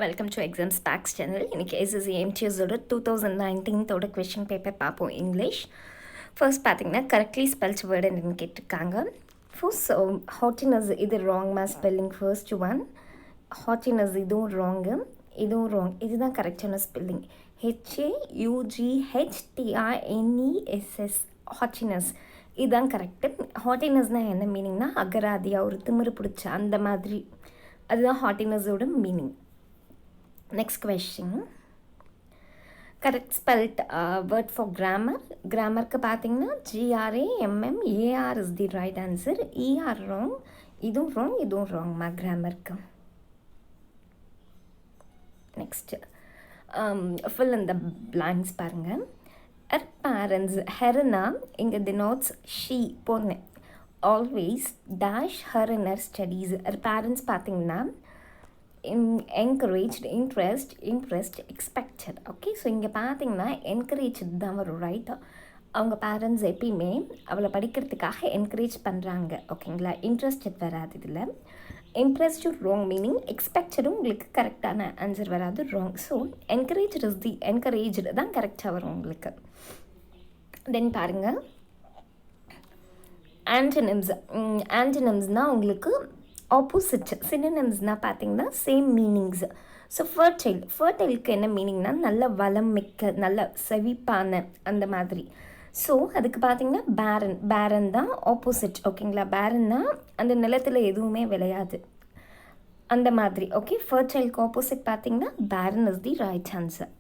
Welcome to exams packs channel. இன்றைக்கி SSC Mtsோட 2019 question paper பார்ப்போம். இங்கிலீஷ் ஃபர்ஸ்ட் பார்த்தீங்கன்னா கரெக்ட்லி ஸ்பெல்ச் வேர்டு என்னன்னு கேட்டிருக்காங்க. ஃபர்ஸ்ட் ஹாட்டினஸ், இது ராங்மா ஸ்பெல்லிங். ஃபர்ஸ்ட் ஒன் ஹாட்டினஸ், இதுவும் ராங்கு, இதுவும் ராங். இதுதான் கரெக்டான ஸ்பெல்லிங். HAUGHTINESS ஹாட்டினஸ், இதுதான் கரெக்டு. ஹாட்டினஸ்னால் என்ன மீனிங்னா அகராதியா, ஒரு திமிரு பிடிச்ச அந்த மாதிரி, அதுதான் ஹாட்டினஸோட meaning. Next question. Correct spelled word for grammar. Grammar ku pathina GRAMMAR is the right answer. ER wrong. Idum wrong ma grammar ku. Next. Fill in the blanks parunga. Her parents, Herna inga denotes she, ponne. Always dash her in her studies. Her parents pathina encouraged, interest, expected. Okay, so இங்கே பார்த்தீங்கன்னா encourage தான் வரும். Right, அவங்க parents எப்பயுமே அவளை படிக்கிறதுக்காக encourage பண்ணுறாங்க. ஓகேங்களா, இன்ட்ரெஸ்டட் வராது இதில். இன்ட்ரெஸ்டும் ராங் மீனிங், எக்ஸ்பெக்டடும் உங்களுக்கு கரெக்டான ஆன்சர் வராது, ராங். ஸோ என்கரேஜ்டு தான் கரெக்டாக வரும் உங்களுக்கு. தென் பாருங்கள் ஆன்டனிம்ஸ்னால் உங்களுக்கு ஆப்போசிட். சினோனிம்ஸ்னால் பார்த்தீங்கன்னா சேம் மீனிங்ஸ். ஸோ ஃபர்டைலுக்கு என்ன மீனிங்னா நல்ல வளம் மிக்க, நல்ல செழிப்பான அந்த மாதிரி. ஸோ அதுக்கு பார்த்தீங்கன்னா பேரன் தான் ஆப்போசிட். ஓகேங்களா, பேரன்னா அந்த நிலத்தில் எதுவுமே விளையாது அந்த மாதிரி. ஓகே, ஃபர்டைலுக்கு ஆப்போசிட் பார்த்தீங்கன்னா பேரன் is the right answer.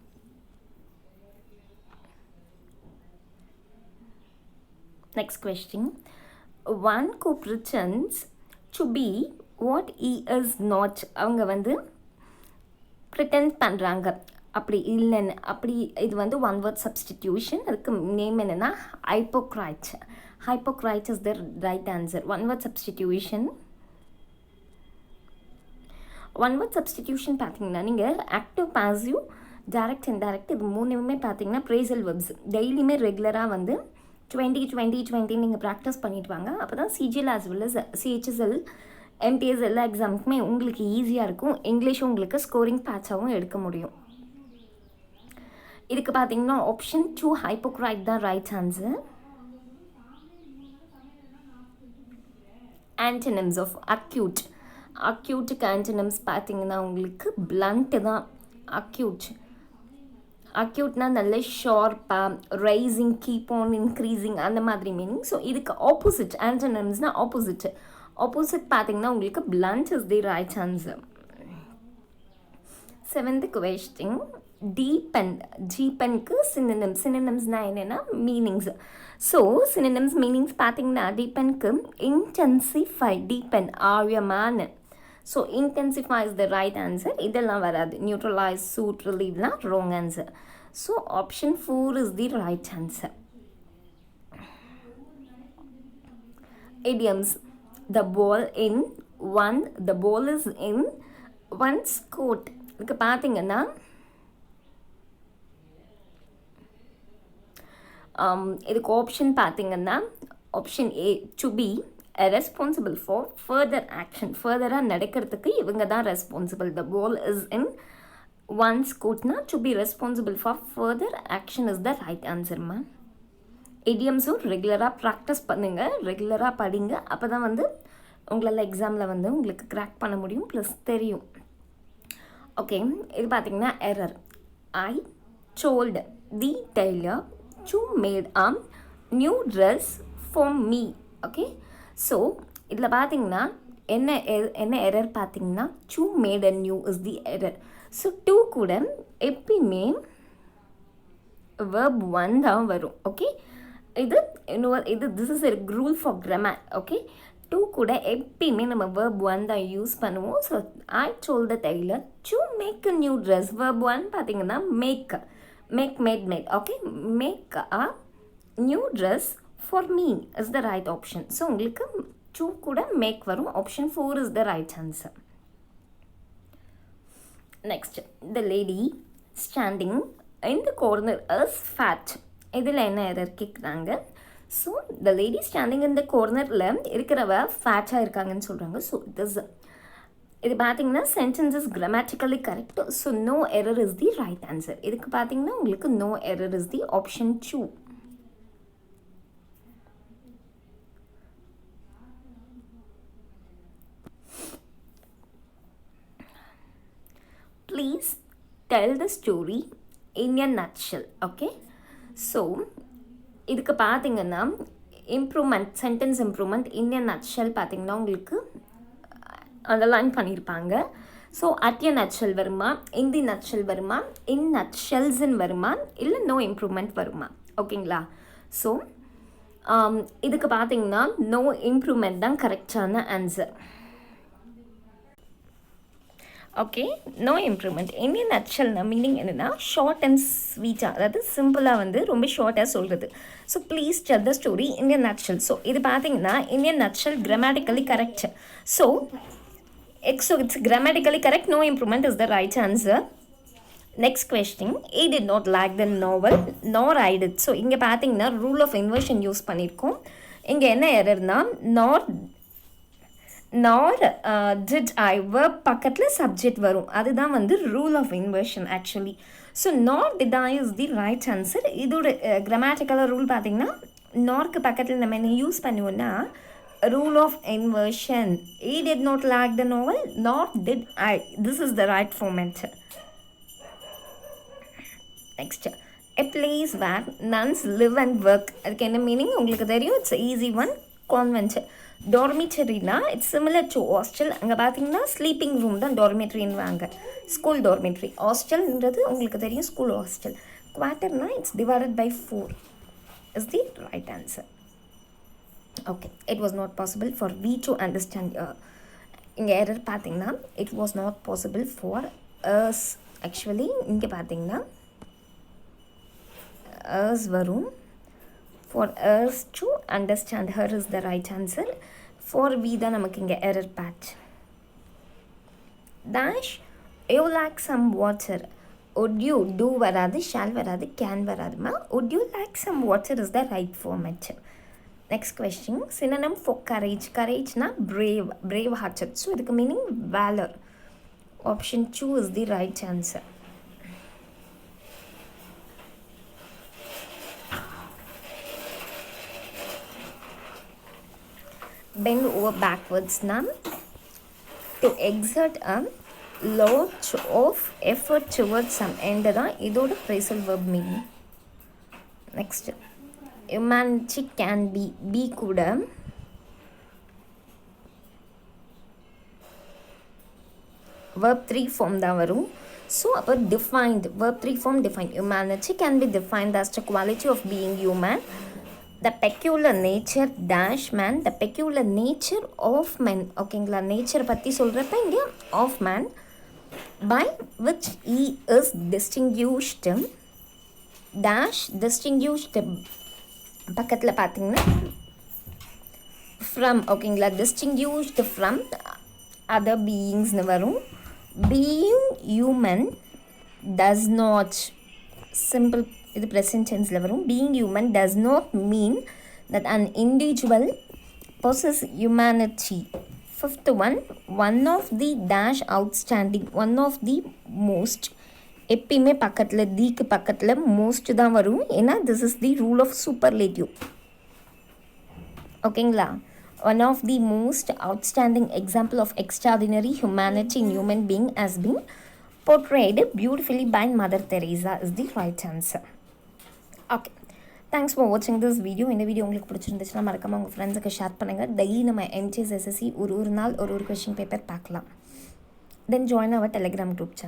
Next question. One who pretends to be what he is not. அவங்க வந்து ப்ரிட்டெண்ட் பண்ணுறாங்க அப்படி இல்லைன்னு. அப்படி இது வந்து ஒன் வேர்ட் சப்ஸ்டிடியூஷன். அதுக்கு நேம் என்னென்னா hypocrite. Hypocrite is the right answer. One word substitution. One word substitution பார்த்தீங்கன்னா நீங்கள் ஆக்டிவ், பாசிவ், டைரக்ட், இன்டைரக்ட், இது மூணுமே பார்த்தீங்கன்னா ப்ரேசல் வெர்ப்ஸ். டெய்லியுமே ரெகுலராக வந்து 20 நீங்கள் ப்ராக்டிஸ் பண்ணிட்டு வாங்க. அப்போ தான் CGL as well as CHSL MTS எல்லா எக்ஸாமுக்குமே உங்களுக்கு ஈஸியாக இருக்கும். இங்கிலீஷும் உங்களுக்கு ஸ்கோரிங் பேட்சாகவும் எடுக்க முடியும். இதுக்கு பார்த்தீங்கன்னா ஆப்ஷன் 2 ஹைப்போக்ரைட் தான் right answer. Antonyms of acute. அக்யூட்டுக்கு ஆன்டனிம்ஸ் பார்த்தீங்கன்னா உங்களுக்கு பிளண்ட்டு தான் அக்யூட். அக்யூட்னா நல்ல ஷார்ப்பாக, ரைசிங், கீப் ஆன் இன்க்ரீஸிங் அந்த மாதிரி மீனிங். ஸோ இதுக்கு ஆப்போசிட் ஆன்டனிம்ஸ்னால் ஆப்போசிட் பார்த்தீங்கன்னா உங்களுக்கு blunt is the right answer. 7th question. டீபென்க்கு சினோனிம்ஸ்னால் என்னென்னா மீனிங்ஸ். ஸோ சினோனிம்ஸ் மீனிங்ஸ் பார்த்தீங்கன்னா டீபென்க்கு இன்டென்சிஃபை, டீபென் ஆழமான. So intensify is the right answer. இதெல்லாம் வராது. நியூட்ரலைஸ், சூட், ரிலீவ்லாம் wrong answer. So option 4 is the right answer. Idioms. The ball is in one's court. இதுக்கு பார்த்தீங்கன்னா இதுக்கு ஆப்ஷன் பார்த்தீங்கன்னா option A, to be responsible for further action. ஃபர்தராக நடக்கிறதுக்கு இவங்க தான் responsible. The ball is in one's கோட்னா to be responsible for further action is the right ஆன்சர்மா. இடியம்ஸும் ரெகுலராக ப்ராக்டிஸ் பண்ணுங்கள், ரெகுலராக படிங்க. அப்போ தான் வந்து உங்களால் எக்ஸாமில் வந்து உங்களுக்கு கிராக் பண்ண முடியும், ப்ளஸ் தெரியும். ஓகே, இது பார்த்தீங்கன்னா error. I told the tailor to made a new dress for me. Okay, so இதில் பார்த்தீங்கன்னா என்ன எரர் பார்த்தீங்கன்னா to made a new is the error. So to கூட எப்பயுமே verb 1 தான் வரும். ஓகே, இது this is a rule for grammar. Okay, to கூட எப்பயுமே நம்ம verb 1 தான் யூஸ் பண்ணுவோம். So I told the tailor to make a new dress. verb 1 பார்த்தீங்கன்னா mat. Okay, make a new dress for me is the right option. So உங்களுக்கு 2 கூட make வரும். Option 4 is the right answer. Next, the lady standing in the corner is fat. இதில் என்ன error கேட்குறாங்க? So the lady standing in the cornerல இருக்கிறவ ஃபேட்டாக இருக்காங்கன்னு சொல்கிறாங்க. So இது பார்த்தீங்கன்னா sentence is grammatically correct, so no error is the right answer. இதுக்கு பார்த்தீங்கன்னா உங்களுக்கு no error is the option 2. Please tell the story in a nutshell. Okay, so இதுக்கு பார்த்தீங்கன்னா improvement, sentence improvement in a nutshell பார்த்தீங்கன்னா உங்களுக்கு underline பண்ணியிருப்பாங்க. So at a nutshell வருமா, இன் தி nutshell வருமா, இன் நட்ஷெல்ஸ்ன்னு வருமா, இல்லை நோ இம்ப்ரூவ்மெண்ட் வருமா? ஓகேங்களா? ஸோ இதுக்கு பார்த்தீங்கன்னா நோ இம்ப்ரூவ்மெண்ட் தான் கரெக்டான answer. Okay, no improvement. In a நட்ஷெல்னா மீனிங் என்னென்னா ஷார்ட் அண்ட் ஸ்வீட்டாக, அதாவது சிம்பிளாக வந்து ரொம்ப ஷார்ட்டாக சொல்கிறது. So please tell the story in a nutshell. So இது பார்த்தீங்கன்னா in a nutshell grammatically correct. So it's grammatically correct. No improvement is the right answer. Next question. He did not like the novel nor I did. So இங்கே பார்த்தீங்கன்னா rule of inversion use பண்ணியிருக்கோம். இங்கே என்ன எரர்னா nor did I verb பக்கத்தில் subject வரும். அதுதான் வந்து rule of inversion actually. So nor did I is the right answer. இதோட கிராமட்டிக்கலாக ரூல் பார்த்தீங்கன்னா நார்க்கு பக்கத்தில் நம்ம என்ன யூஸ் பண்ணுவோம்னா rule of inversion. He did not like the novel nor did I. This is the right format. Next, a place where nuns live and work. அதுக்கு என்ன meaning உங்களுக்கு தெரியும். It's easy one, convent. டார்மிட்டரினா it's similar to hostel. அங்கே பார்த்தீங்கன்னா sleeping room தான் டார்மிட்டரின்னு வாங்க, school dormitory. ஹாஸ்டல்ன்றது உங்களுக்கு தெரியும், ஸ்கூல் ஹாஸ்டல். குவார்ட்டர்னா it's divided by 4 is the right answer. Okay, it was not possible for we to understand. இங்கே எரர் பார்த்தீங்கன்னா it was not possible for us. Actually இங்கே பார்த்தீங்கன்னா us வரும். For us to understand her is the right answer. For we தான் நமக்கு இங்கே error patch. Dash, you like some water. Would you do வராது, shall வராது, can வராதுமா. Would you like some water is the right format. Next question. Synonym for courage. Courage na brave, brave hearted. So இதுக்கு meaning valor. Option 2 is the right answer. Bend over backwards na to exert a lot of effort towards some end da இதோட phrasal verb meaning. Next, humanity can be கூட verb 3 form தான் வரும். So அப்போ defined, verb 3 form defined. Humanity can be defined as the quality of being human, the peculiar nature dash man, the peculiar nature of man. ஓகேங்களா? Nature பற்றி சொல்கிறப்ப இங்கே of man, by which he is distinguished dash distinguished பக்கத்தில் பார்த்தீங்கன்னா from. ஓகேங்களா? டிஸ்டிங்யூஷ்டு from other பீயிங்ஸ்னு வரும். Being human does not, simple இது ப்ரெசன்ட் டென்ஸில் வரும். Being human does not mean that an individual possess humanity. Fifth one of the dash outstanding, one of the most. எப்பயுமே பக்கத்தில் தீக்கு பக்கத்தில் மோஸ்ட் தான் வரும். ஏன்னா this is the rule of superlative. ஓகேங்களா? One of the most outstanding example of extraordinary humanity in human being has been portrayed beautifully by Mother Teresa is the right answer. Okay, thanks for watching this video. இந்த video உங்களுக்கு பிடிச்சிருந்துச்சுன்னா மறக்காம உங்கள் ஃப்ரெண்ட்ஸுக்கு share பண்ணுங்கள். Daily நம்ம MTS SSC ஒரு நாள் ஒரு கொஷின் பேப்பர் பார்க்கலாம். Then join our Telegram group channel.